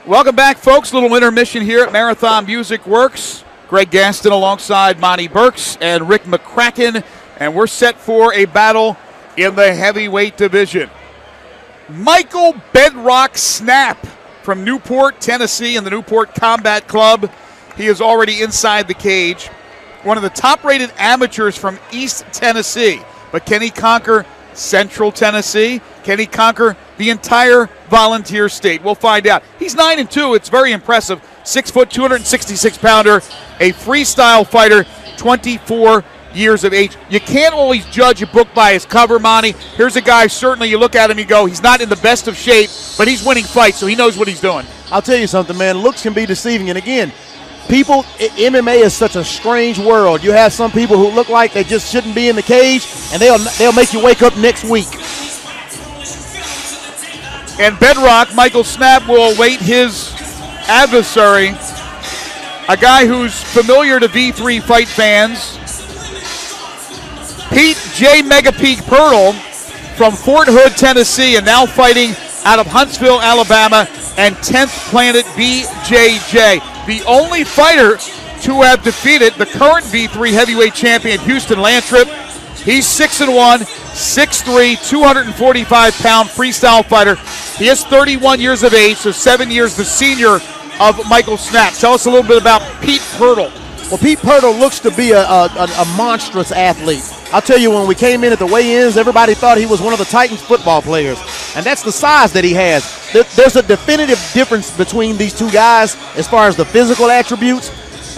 Welcome back, folks. Little intermission here at Marathon Music Works. Greg Gaston alongside Monty Burks and Rick McCracken, and we're set for a battle in the heavyweight division. Michael Bedrock Snapp from Newport, Tennessee, in the Newport Combat Club. He is already inside the cage. One of the top-rated amateurs from East Tennessee. But can he conquer Central Tennessee? Can he conquer the entire Volunteer State? We'll find out. He's 9-2. It's very impressive. 6 foot, 266-pounder, a freestyle fighter, 24 years of age. You can't always judge a book by his cover, Monty. Here's a guy, certainly you look at him, you go, he's not in the best of shape, but he's winning fights, so he knows what he's doing. I'll tell you something, man. Looks can be deceiving. And again, people, MMA is such a strange world. You have some people who look like they just shouldn't be in the cage, and they'll make you wake up next week. And Bedrock, Michael Snapp, will await his adversary, a guy who's familiar to V3 fight fans, Pete J. Mega Pete Pirtle from Fort Hood, Tennessee, and now fighting out of Huntsville, Alabama, and 10th Planet BJJ. The only fighter to have defeated the current V3 heavyweight champion, Houston Lantrip. He's 6-1, 6'3", 245-pound freestyle fighter. He is 31 years of age, so 7 years the senior of Michael Snapp. Tell us a little bit about Pete Pirtle. Well, Pete Pirtle looks to be a monstrous athlete. I'll tell you, when we came in at the weigh-ins, everybody thought he was one of the Titans football players. And that's the size that he has. There's a definitive difference between these two guys as far as the physical attributes.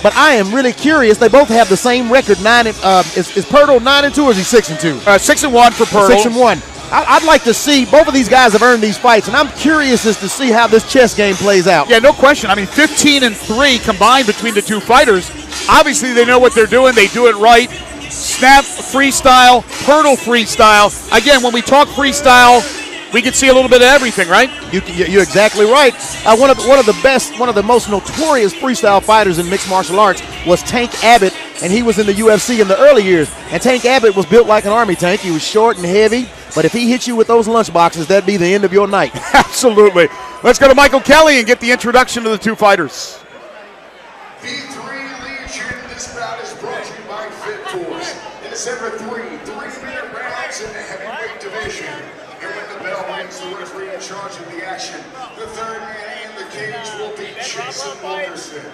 But I am really curious. They both have the same record. Is Pirtle 9-2 or is he 6-2? 6-1 for Pirtle. 6-1. I'd like to see, both of these guys have earned these fights, and I'm curious as to see how this chess game plays out. Yeah, no question. I mean, 15-3 combined between the two fighters. Obviously, they know what they're doing. They do it right. Snapp freestyle, Pirtle freestyle. Again, when we talk freestyle, we can see a little bit of everything, right? You're exactly right. One of the most notorious freestyle fighters in mixed martial arts was Tank Abbott, and he was in the UFC in the early years. And Tank Abbott was built like an army tank. He was short and heavy, but if he hit you with those lunch boxes, that'd be the end of your night. Absolutely. Let's go to Michael Kelly and get the introduction to the two fighters. V3 Legion, this bout is brought to you by Fit Force. It is ever 3-minute rounds in the heavyweight division. And when the bell rings, the referee in charge of the action. The third man in the cage will be Jason Wilkerson.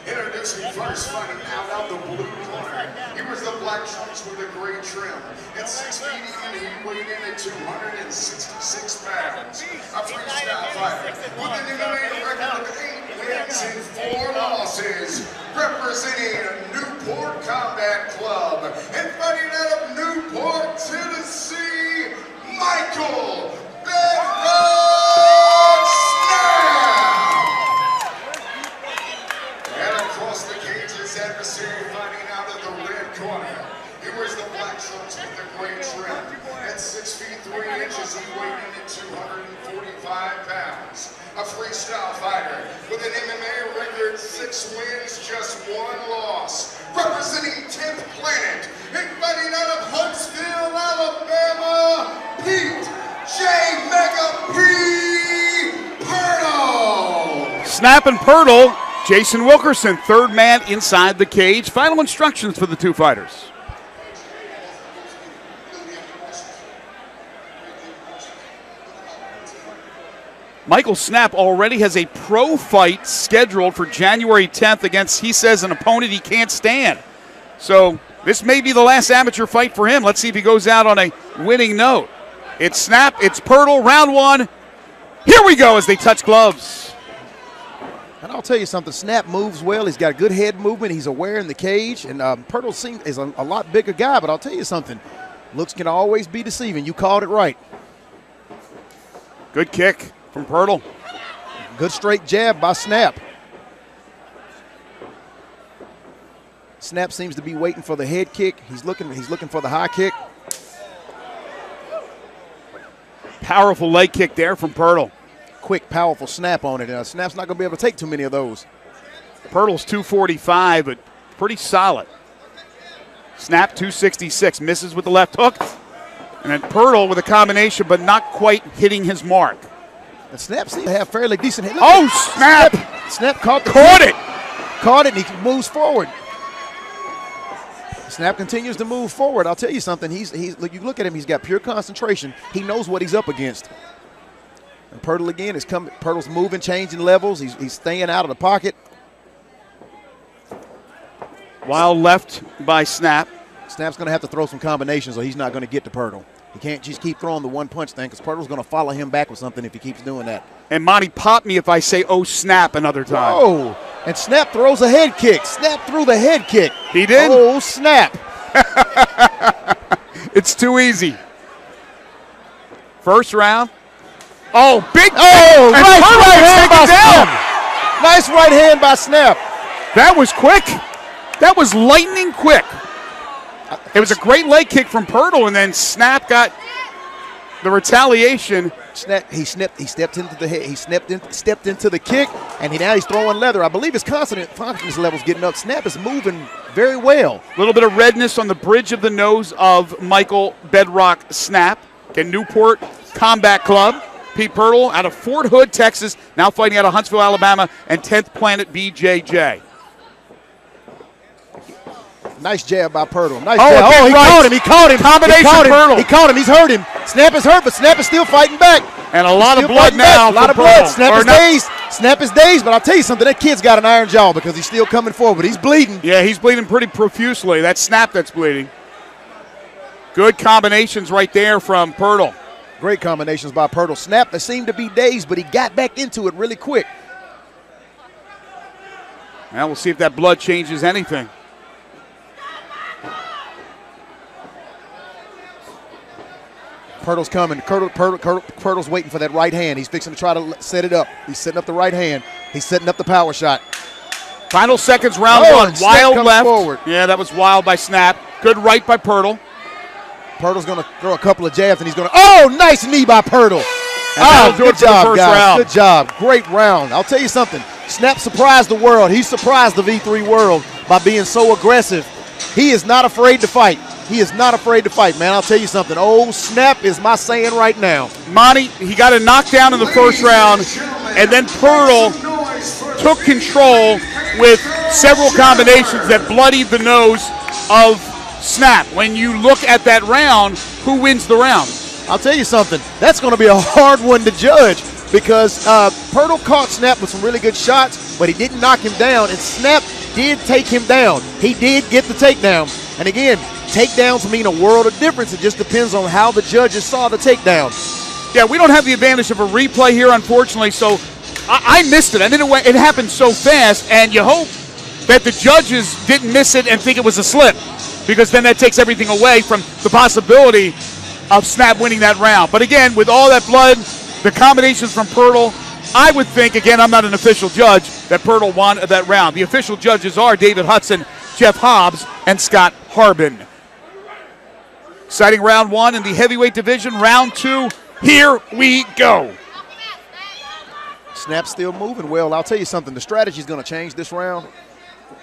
Introducing first, fighting out of the blue corner. He was the black trunks with the gray trim. At 6 feet even, he weighed in at 266 pounds. A freestyle fighter with an MMA record of 8 wins and 4 losses. Representing Newport Combat Club and fighting out of Newport, Tennessee, Michael Bedrock Snapp. And across the cage, his adversary fighting out of the red corner. He wears the black trunks with the gray trim. At 6 feet 3 inches, he weighed in at 245 pounds. A freestyle fighter with an MMA record, 6 wins, just 1 loss. Representing 10th Planet and fighting out of Huntsville, Alabama, Pete J. Mega P. Pirtle. Snapp and Pirtle, Jason Wilkerson, third man inside the cage. Final instructions for the two fighters. Michael Snapp already has a pro fight scheduled for January 10th against, he says, an opponent he can't stand. So this may be the last amateur fight for him. Let's see if he goes out on a winning note. It's Snapp, it's Pirtle, round 1. Here we go as they touch gloves. And I'll tell you something, Snapp moves well. He's got good head movement. He's aware in the cage. And Pirtle is a lot bigger guy, but I'll tell you something, looks can always be deceiving. You called it right. Good kick from Pirtle. Good straight jab by Snapp. Snapp seems to be waiting for the head kick. He's looking for the high kick. Powerful leg kick there from Pirtle. Quick, powerful snap on it. Snapp's not going to be able to take too many of those. Pirtle's 245, but pretty solid. Snapp 266, misses with the left hook. And then Pirtle with a combination, but not quite hitting his mark. And Snapp seems to have fairly decent hit. Oh, Snapp! Snapp caught it. Caught it, and he moves forward. Snapp continues to move forward. I'll tell you something. Look, you look at him. He's got pure concentration. He knows what he's up against. And Pirtle again is coming. Pirtle's moving, changing levels. He's staying out of the pocket. Wild left by Snapp. Snapp's going to have to throw some combinations, or he's not going to get to Pirtle. He can't just keep throwing the one-punch thing because Pirtle's going to follow him back with something if he keeps doing that. And Monty, pop me if I say, oh, Snapp another time. Oh, and Snapp throws a head kick. Snapp threw the head kick. He did? Oh, Snapp. It's too easy. First round. Oh, big. Oh, nice right hand by Snapp. Nice right hand by Snapp. That was quick. That was lightning quick. It was a great leg kick from Pirtle, and then Snapp got the retaliation. He stepped into the head. He stepped into the kick, and now he's throwing leather. I believe his confidence level's getting up. Snapp is moving very well. A little bit of redness on the bridge of the nose of Michael Bedrock Snapp. Again, Newport Combat Club. Pete Pirtle out of Fort Hood, Texas, now fighting out of Huntsville, Alabama, and 10th Planet BJJ. Nice jab by Pirtle. Nice jab. Oh, he caught him. He caught him. Combination Pirtle. He caught him. He's hurt him. Snapp is hurt, but Snapp is still fighting back. And a lot of blood now. A lot of blood. Snapp is dazed. Snapp is dazed, but I'll tell you something. That kid's got an iron jaw because he's still coming forward. He's bleeding. Yeah, he's bleeding pretty profusely. That's Snapp that's bleeding. Good combinations right there from Pirtle. Great combinations by Pirtle. Snapp that seemed to be dazed, but he got back into it really quick. Now we'll see if that blood changes anything. Pirtle's coming. Pirtle's waiting for that right hand. He's fixing to try to set it up. He's setting up the right hand. He's setting up the power shot. Final seconds, round one. Wild left. Forward. Yeah, that was wild by Snapp. Good right by Pirtle. Pirtle's going to throw a couple of jabs, and he's going to – oh, nice knee by Pirtle. Good job, guys. Good job. Great round. I'll tell you something. Snapp surprised the world. He surprised the V3 world by being so aggressive. He is not afraid to fight. He is not afraid to fight, man. I'll tell you something. Oh, Snapp is my saying right now. Monty, he got a knockdown in the first round, and then Pirtle took control with several combinations that bloodied the nose of Snapp. When you look at that round, who wins the round? I'll tell you something. That's going to be a hard one to judge because Pirtle caught Snapp with some really good shots, but he didn't knock him down, and Snapp did take him down. He did get the takedown. And again, takedowns mean a world of difference. It just depends on how the judges saw the takedown. Yeah, we don't have the advantage of a replay here, unfortunately, so I missed it. It happened so fast, and you hope that the judges didn't miss it and think it was a slip, because then that takes everything away from the possibility of Snapp winning that round. But again, with all that blood, the combinations from Pirtle, I would think, again, I'm not an official judge, that Pirtle won that round. The official judges are David Hudson, Jeff Hobbs, and Scott Harbin. Exciting round one in the heavyweight division. Round two, here we go. Snapp's still moving well. I'll tell you something. The strategy's going to change this round.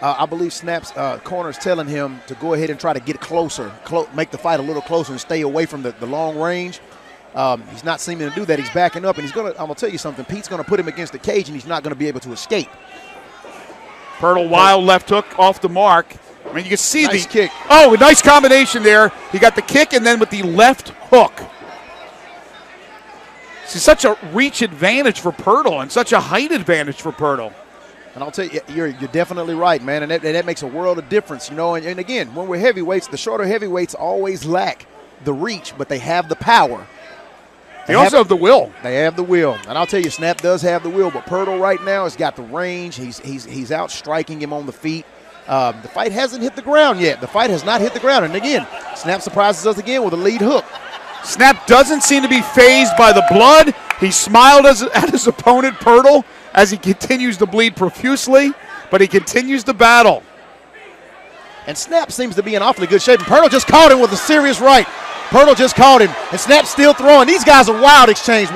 I believe Snapp's corner is telling him to go ahead and try to get closer, make the fight a little closer and stay away from the long range. He's not seeming to do that. He's backing up, and I'm going to tell you something. Pete's going to put him against the cage, and he's not going to be able to escape. Pirtle, wild left hook off the mark. I mean, you can see nice the kick. Oh, a nice combination there. He got the kick and then with the left hook. It's such a reach advantage for Pirtle and such a height advantage for Pirtle. And I'll tell you, you're definitely right, man, and that makes a world of difference, you know. And again, when we're heavyweights, the shorter heavyweights always lack the reach, but they have the power. They also have the will. They have the will. And I'll tell you, Snapp does have the will, but Pirtle right now has got the range. He's out striking him on the feet. The fight hasn't hit the ground yet. The fight has not hit the ground. And again, Snapp surprises us again with a lead hook. Snapp doesn't seem to be fazed by the blood. He smiled at his opponent, Pirtle, as he continues to bleed profusely, but he continues to battle. And Snapp seems to be in awfully good shape. And Pirtle just caught him with a serious right. Pirtle just caught him, and Snapp's still throwing. These guys are wild exchange.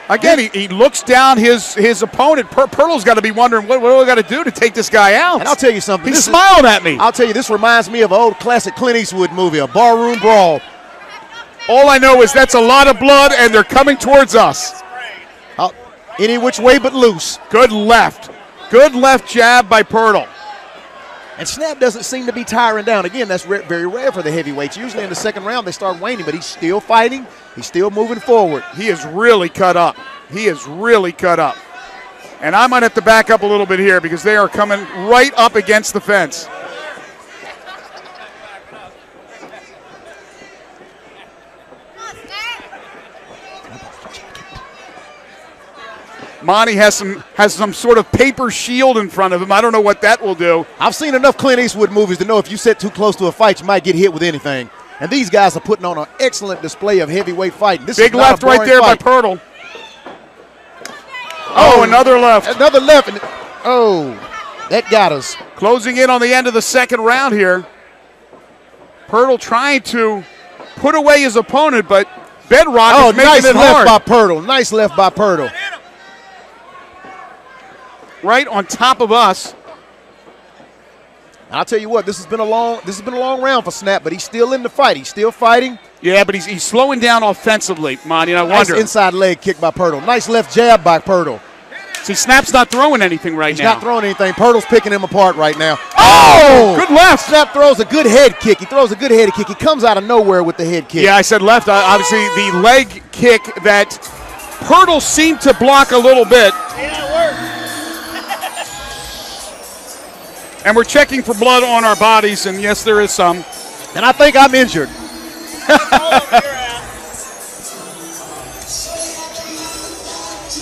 Again, he looks down his opponent. Pirtle's got to be wondering, what do I got to do to take this guy out? And I'll tell you something. He smiled at me. I'll tell you, this reminds me of an old classic Clint Eastwood movie, a barroom brawl. All I know is that's a lot of blood, and they're coming towards us. Any which way but loose. Good left. Good left jab by Pirtle. And Snapp doesn't seem to be tiring down. Again, that's very rare for the heavyweights. Usually in the second round they start waning, but he's still fighting. He's still moving forward. He is really cut up. He is really cut up. And I might have to back up a little bit here because they are coming right up against the fence. Monty has some sort of paper shield in front of him. I don't know what that will do. I've seen enough Clint Eastwood movies to know if you sit too close to a fight, you might get hit with anything. And these guys are putting on an excellent display of heavyweight fighting. This big is not left a boring right there fight. by Pirtle. Oh, another left. Another left. And that got us. Closing in on the end of the second round here. Pirtle trying to put away his opponent, but Bedrock is making it hard. Nice left by Pirtle. Nice left by Pirtle. Right on top of us. I'll tell you what, this has been a long round for Snapp, but he's still in the fight. He's still fighting. Yeah, but he's slowing down offensively, Monty, and I nice wonder. Inside leg kick by Pirtle. Nice left jab by Pirtle. See, Snapp's not throwing anything right He's now. not throwing anything. Pirtle's picking him apart right now. Oh! Good left. Snapp throws a good head kick. He throws a good head kick. He comes out of nowhere with the head kick. Yeah, I said left. Obviously, the leg kick that Pirtle seemed to block a little bit. Yeah, it worked. And we're checking for blood on our bodies, and yes, there is some. And I think I'm injured.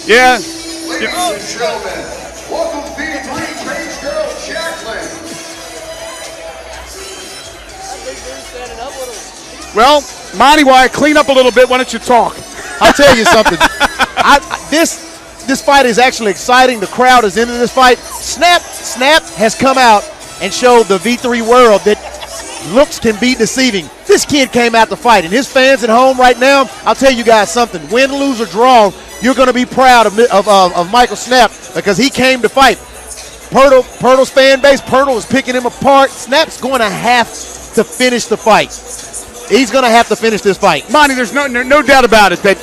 Yeah. Ladies and gentlemen, welcome to V3 Page Girl Jacqueline. Well, Monty, while I clean up a little bit, why don't you talk? I'll tell you something. This fight is actually exciting. The crowd is into this fight. Snapp has come out and showed the V3 world that looks can be deceiving. This kid came out to fight, and his fans at home right now, I'll tell you guys something. Win, lose, or draw, you're going to be proud of Michael Snapp because he came to fight. Pirtle's fan base, Pirtle is picking him apart. Snapp's going to have to finish the fight. He's going to have to finish this fight. Monty, there's no doubt about it that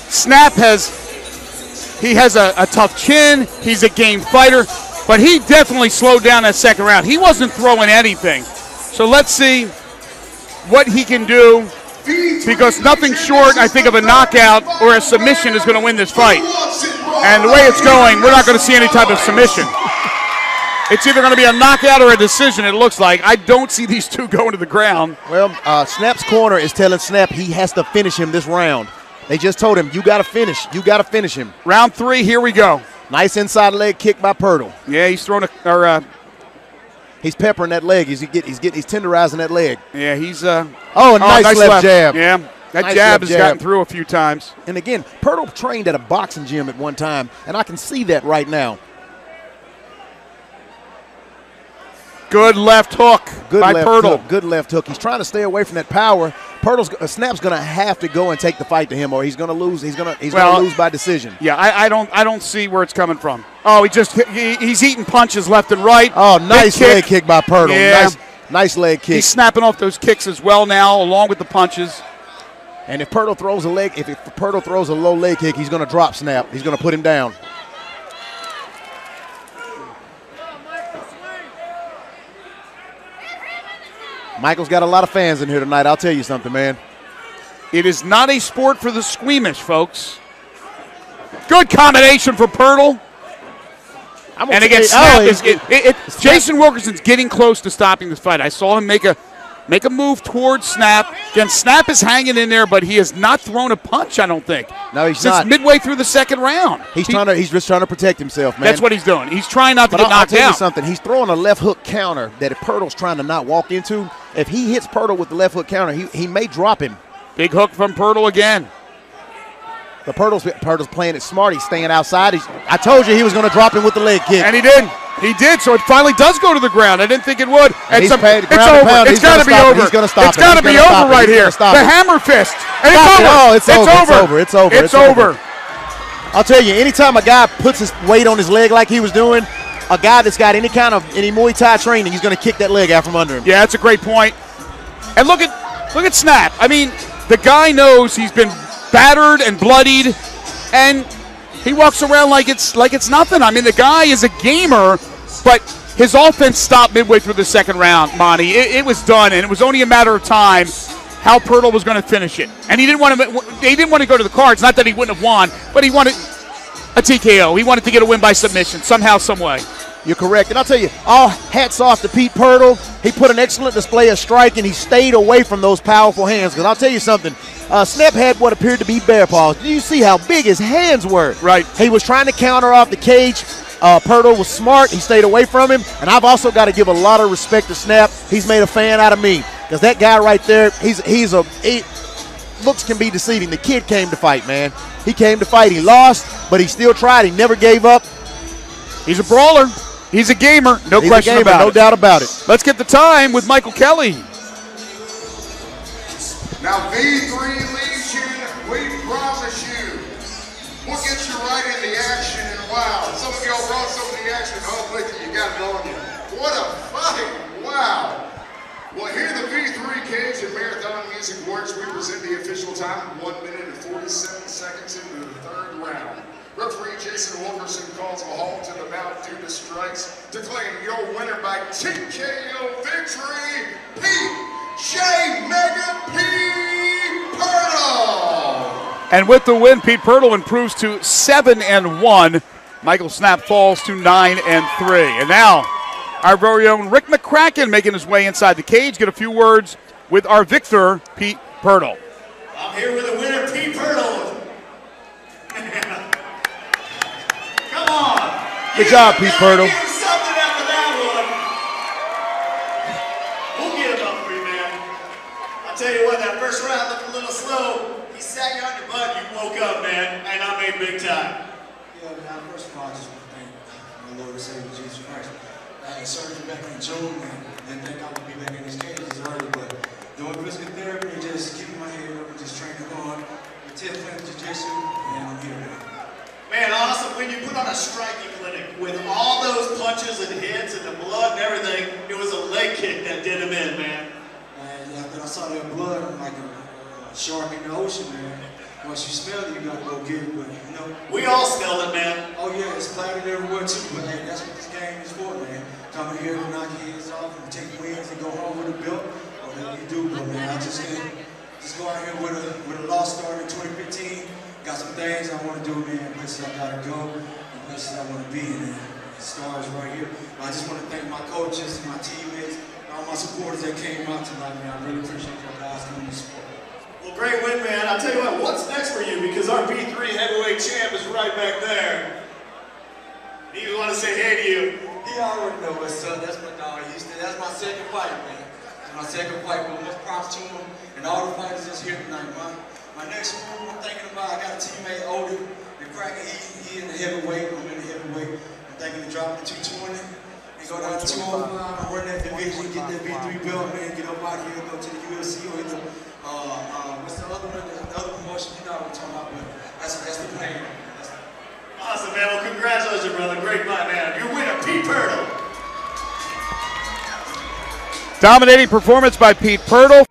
Snapp has a tough chin. He's a game fighter, but he definitely slowed down that second round. He wasn't throwing anything. So let's see what he can do, because nothing short, I think, of a knockout or a submission is going to win this fight. And the way it's going, we're not going to see any type of submission. It's either going to be a knockout or a decision, it looks like. I don't see these two going to the ground. Well, Snapp's corner is telling Snapp he has to finish him this round. They just told him, you got to finish. You got to finish him. Round 3, here we go. Nice inside leg kick by Pirtle. Yeah, he's throwing he's peppering that leg. He's tenderizing that leg. Yeah, he's nice left jab. Yeah, that Nice jab left has gotten through a few times. And again, Pirtle trained at a boxing gym at one time, and I can see that right now. Good left hook by Pirtle. Good left hook. He's trying to stay away from that power. Snapp's going to have to go and take the fight to him, or he's going to lose. He's going to lose by decision. Yeah, I don't see where it's coming from. Oh, he's eating punches left and right. Oh, nice leg kick by Pirtle. Yeah. Nice leg kick. He's snapping off those kicks as well now, along with the punches. And if Pirtle throws a low leg kick, he's going to drop Snapp. He's going to put him down. Michael's got a lot of fans in here tonight. I'll tell you something, man. It is not a sport for the squeamish, folks. Good combination for Pirtle. And again, Jason Wilkerson's getting close to stopping this fight. I saw him make a move towards Snapp. Again, Snapp is hanging in there, but he has not thrown a punch, I don't think. No, he's not. Since midway through the second round. He's just trying to protect himself, man. That's what he's doing. He's trying not to get knocked I'll tell out. you something. He's throwing a left hook counter that if Pirtle's trying to not walk into, if he hits Pirtle with the left hook counter, he may drop him. Big hook from Pirtle again. But Pirtle's playing it smart. He's staying outside. I told you he was going to drop him with the leg kick. And he did. He did, so it finally does go to the ground. I didn't think it would. And it's over. It's got to be over. He's going to stop it. It's got to be over right here. The hammer fist. And it's over. It's over. I'll tell you, anytime a guy puts his weight on his leg like he was doing, a guy that's got any Muay Thai training, he's going to kick that leg out from under him. Yeah, that's a great point. And look at Snapp. I mean, the guy knows he's been battered and bloodied, and He walks around like it's nothing. I mean, the guy is a gamer, but his offense stopped midway through the second round, Monty. It was done, and it was only a matter of time how Pirtle was going to finish it. And he didn't want to go to the cards. Not that he wouldn't have won, but he wanted a TKO. He wanted to get a win by submission somehow, some way. You're correct. And I'll tell you, all hats off to Pete Pirtle. He put an excellent display of strike, and he stayed away from those powerful hands. Because I'll tell you something, Snapp had what appeared to be bear paws. Did you see how big his hands were? Right. He was trying to counter off the cage. Pirtle was smart. He stayed away from him. And I've also got to give a lot of respect to Snapp. He's made a fan out of me. Because that guy right there, looks can be deceiving. The kid came to fight, man. He came to fight. He lost, but he still tried. He never gave up. He's a brawler. He's a gamer. No question about it. No doubt about it. Let's get the time with Michael Kelly. Now, V3 Legion, we promise you, we'll get you right in the action. And wow, some of y'all brought some of the action home with you. You got it on you. What a fight. Wow. Well, here the V3 Cage and Marathon Music Works. We present the official time, 1 minute and 47 seconds into the third round. Referee Jason Wilkerson calls a halt to the bout due to strikes to claim your winner by TKO victory, P.J. Mega P. Pirtle. And with the win, Pete Pirtle improves to 7-1. Michael Snapp falls to 9-3. And now, our very own Rick McCracken making his way inside the cage. Get a few words with our victor, Pete Pirtle. I'm here with the winner, Pete Pirtle. Come on. Good job, Pete Pirtle. Give him something after that one. We'll get him up for you, man. I'll tell you what, that first round looked a little slow. He sat you on your butt, you woke up, man, and I made big time. Yeah, man, first of all, I just want to thank my Lord and Savior Jesus Christ. I had surgery back in June, and didn't think I would be back in this cage this early, but doing physical therapy and just keeping my head up and just training on with 10 playing jiu-jitsu, and I'm here now. Man, awesome. When you put on a striking clinic with all those punches and hits and the blood and everything, it was a leg kick that did him in, man. And after I saw that blood, I'm like a shark in the ocean, man. Once you smell it, you gotta go get it, but you know. We all smelled it, man. Oh yeah, it's splattered everywhere too, but hey, that's what this game is for, man. Coming here to knock heads off and take wins and go home with a belt, whatever you do, but man, I just go out here with a lost start in 2015. Got some things I want to do, man, places I gotta go, and places I want to be in, man. The stars right here. But I just want to thank my coaches, my teammates, all my supporters that came out tonight, man. I really appreciate you guys coming to support. Well, great win, man. I'll tell you what, what's next for you? Because our B3 heavyweight champ is right back there. He want to say hey to you. He already know what's up. That's my dog. That's my second fight, man. That's my second fight, but much props to him and all the fighters that's here tonight, man. My next move I'm thinking about, I got a teammate, Odie, the Cracker, he in the heavyweight, I'm in the heavyweight. I'm thinking of dropping to 220 and go down to 205, run that division, get that V3 belt, man, get up out here, go to the UFC or either, what's the other one, the other promotion, you know what I'm talking about, but that's the plan. Awesome, man. Well, congratulations, brother. Great fight, man. Your winner, Pete Pirtle. Dominating performance by Pete Pirtle.